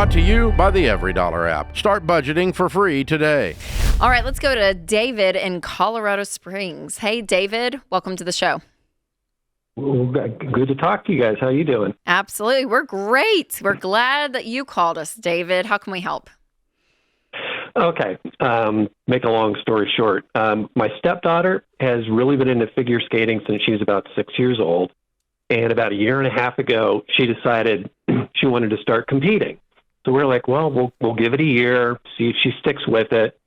Brought to you by the EveryDollar app. Start budgeting for free today. All right, let's go to David in Colorado Springs. Hey, David, welcome to the show. Well, good to talk to you guys. How you doing? Absolutely. We're great. We're glad that you called us, David. How can we help? Okay. Make a long story short. My stepdaughter has really been into figure skating since she was about 6 years old. And about a year and a half ago, she decided she wanted to start competing. So we're like, well, we'll give it a year, see if she sticks with it.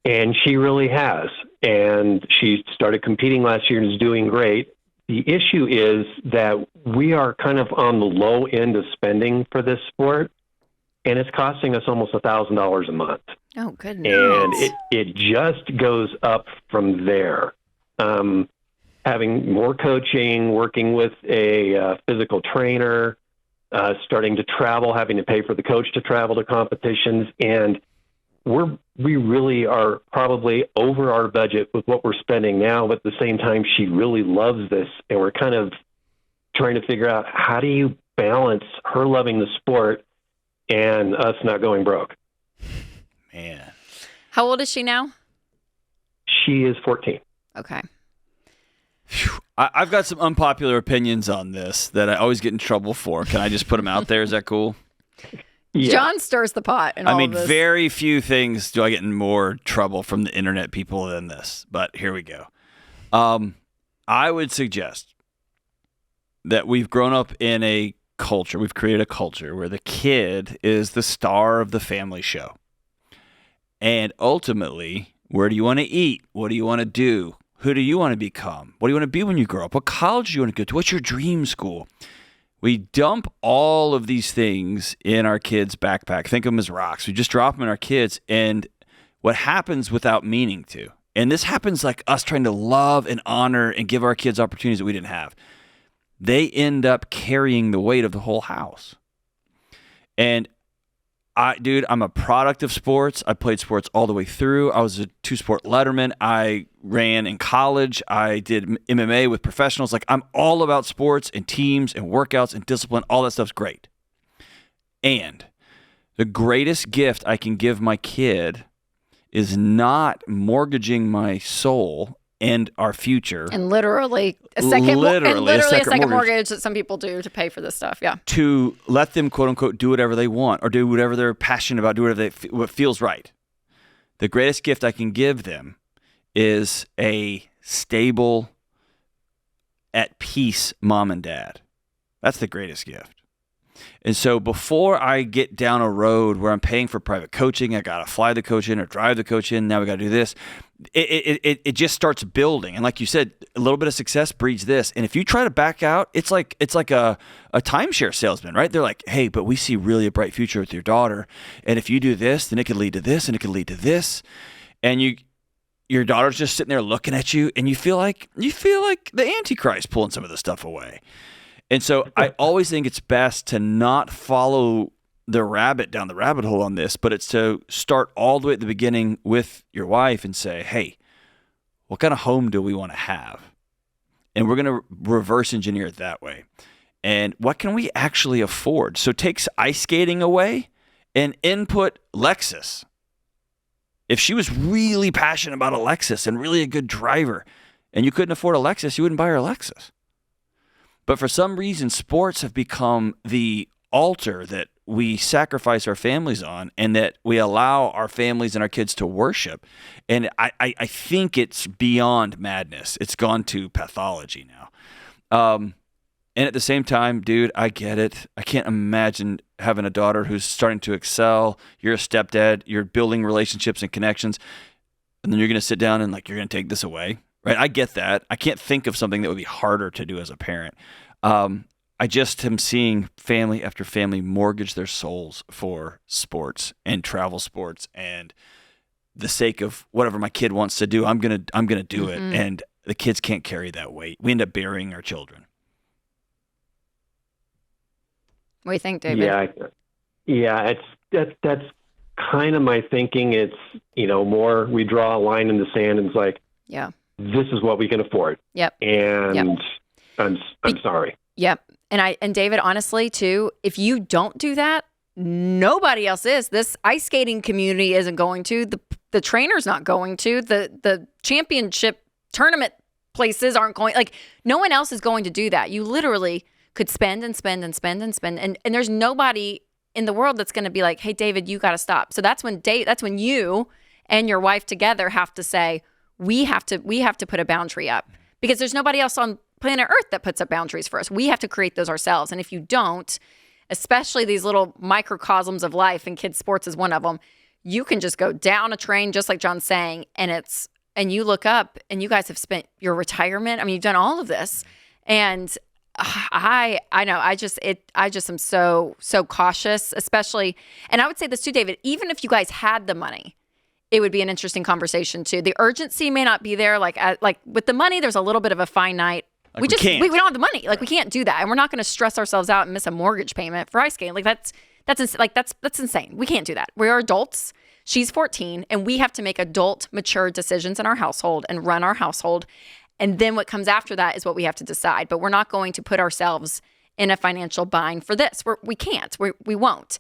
And she really has. And she started competing last year and is doing great. The issue is that we are kind of on the low end of spending for this sport, and it's costing us almost $1,000 a month. Oh, goodness. And it just goes up from there. Having more coaching, working with a physical trainer, starting to travel, having to pay for the coach to travel to competitions, and we really are probably over our budget with what we're spending now, but at the same time, she really loves this, and we're kind of trying to figure out how do you balance her loving the sport and us not going broke. Man. How old is she now? She is 14. Okay. I've got some unpopular opinions on this that I always get in trouble for. Can I just put them out there? Is that cool? Yeah. John stirs the pot in all of this. Very few things do I get in more trouble from the internet people than this, but here we go. I would suggest that we've grown up in a culture, we've created a culture where the kid is the star of the family show. And ultimately, where do you want to eat? What do you want to do? Who do you want to become? What do you want to be when you grow up? What college do you want to go to? What's your dream school? We dump all of these things in our kids' backpack. Think of them as rocks. We just drop them in our kids, and what happens without meaning to, and this happens like us trying to love and honor and give our kids opportunities that we didn't have, they end up carrying the weight of the whole house. And I'm a product of sports. I played sports all the way through. I was a 2-sport letterman. I ran in college. I did MMA with professionals. Like, I'm all about sports and teams and workouts and discipline. All that stuff's great. And the greatest gift I can give my kid is not mortgaging my soul and our future. And literally a second mortgage that some people do to pay for this stuff. Yeah. To let them, quote unquote, do whatever they want or do whatever they're passionate about, do whatever what feels right. The greatest gift I can give them is a stable, at peace mom and dad. That's the greatest gift. And so before I get down a road where I'm paying for private coaching, I got to fly the coach in or drive the coach in, now we got to do this, it just starts building. And like you said, a little bit of success breeds this. And if you try to back out, it's like a timeshare salesman, right? They're like, hey, but we see really a bright future with your daughter. And if you do this, then it could lead to this and it could lead to this. And your daughter's just sitting there looking at you and you feel like the Antichrist pulling some of the stuff away. And so I always think it's best to not follow the rabbit down the rabbit hole on this, but it's to start all the way at the beginning with your wife and say, hey, what kind of home do we want to have? And we're going to reverse engineer it that way. And what can we actually afford? So take ice skating away and input Lexus. If she was really passionate about a Lexus and really a good driver and you couldn't afford a Lexus, you wouldn't buy her a Lexus. But for some reason, sports have become the altar that we sacrifice our families on and that we allow our families and our kids to worship. And I think it's beyond madness. It's gone to pathology now. And at the same time, dude, I get it. I can't imagine having a daughter who's starting to excel. You're a stepdad. You're building relationships and connections. And then you're going to sit down and you're going to take this away. Right, I get that. I can't think of something that would be harder to do as a parent. I just am seeing family after family mortgage their souls for sports and travel sports, and the sake of whatever my kid wants to do, I'm gonna do it. And the kids can't carry that weight. We end up burying our children. What do you think, David? Yeah. That's kind of my thinking. It's more we draw a line in the sand and it's like, yeah. This is what we can afford. Yep. And I'm sorry. Yep. And David, honestly, too, if you don't do that, nobody else is. This ice skating community isn't going to. The trainer's not going to. The championship tournament places aren't going. Like, no one else is going to do that. You literally could spend and spend and spend and spend, and there's nobody in the world that's going to be like, hey, David, you got to stop. So that's when you and your wife together have to say, we have to put a boundary up, because there's nobody else on planet Earth that puts up boundaries for us. We have to create those ourselves. And if you don't, especially these little microcosms of life, and kids sports is one of them, you can just go down a train, just like John's saying, and you look up and you guys have spent your retirement. I mean, you've done all of this. And I know, I just am so cautious, especially, and I would say this too, David, even if you guys had the money, it would be an interesting conversation too. The urgency may not be there. Like with the money, there's a little bit of a finite. Like we can't. don't have the money. Like, we can't do that, and we're not going to stress ourselves out and miss a mortgage payment for ice skating. Like, that's insane. We can't do that. We are adults. She's 14, and we have to make adult, mature decisions in our household and run our household. And then what comes after that is what we have to decide. But we're not going to put ourselves in a financial bind for this. We can't. We won't.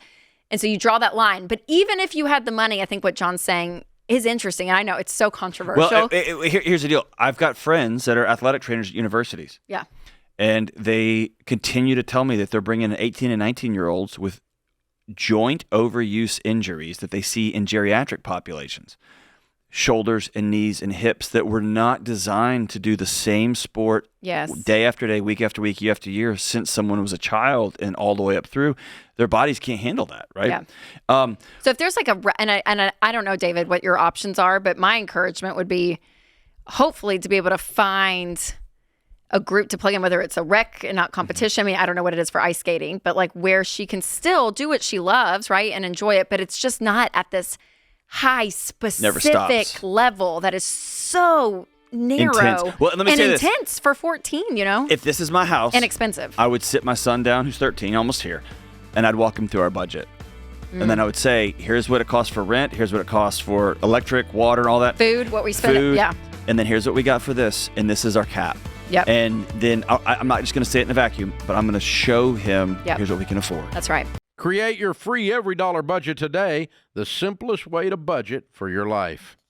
And so you draw that line. But even if you had the money, I think what John's saying is interesting. And I know it's so controversial. Well, here's the deal. I've got friends that are athletic trainers at universities. Yeah. And they continue to tell me that they're bringing in 18 and 19-year-olds with joint overuse injuries that they see in geriatric populations. Shoulders and knees and hips that were not designed to do the same sport day after day, week after week, year after year since someone was a child and all the way up through. Their bodies can't handle that, right? Yeah. So if there's like I don't know, David, what your options are, but my encouragement would be hopefully to be able to find a group to play in, whether it's a rec and not competition. I mean, I don't know what it is for ice skating, but like where she can still do what she loves, right, and enjoy it, but it's just not at this high specific level that is so narrow intense. Well, let me and say this. intense for 14, If this is my house and expensive, I would sit my son down, who's 13, almost here, and I'd walk him through our budget. And then I would say, here's what it costs for rent, here's what it costs for electric, water, all that. Food, what we spend. Yeah. And then here's what we got for this, and this is our cap. Yep. And then I'm not just going to say it in a vacuum, but I'm going to show him here's what we can afford. That's right. Create your free every dollar budget today, the simplest way to budget for your life.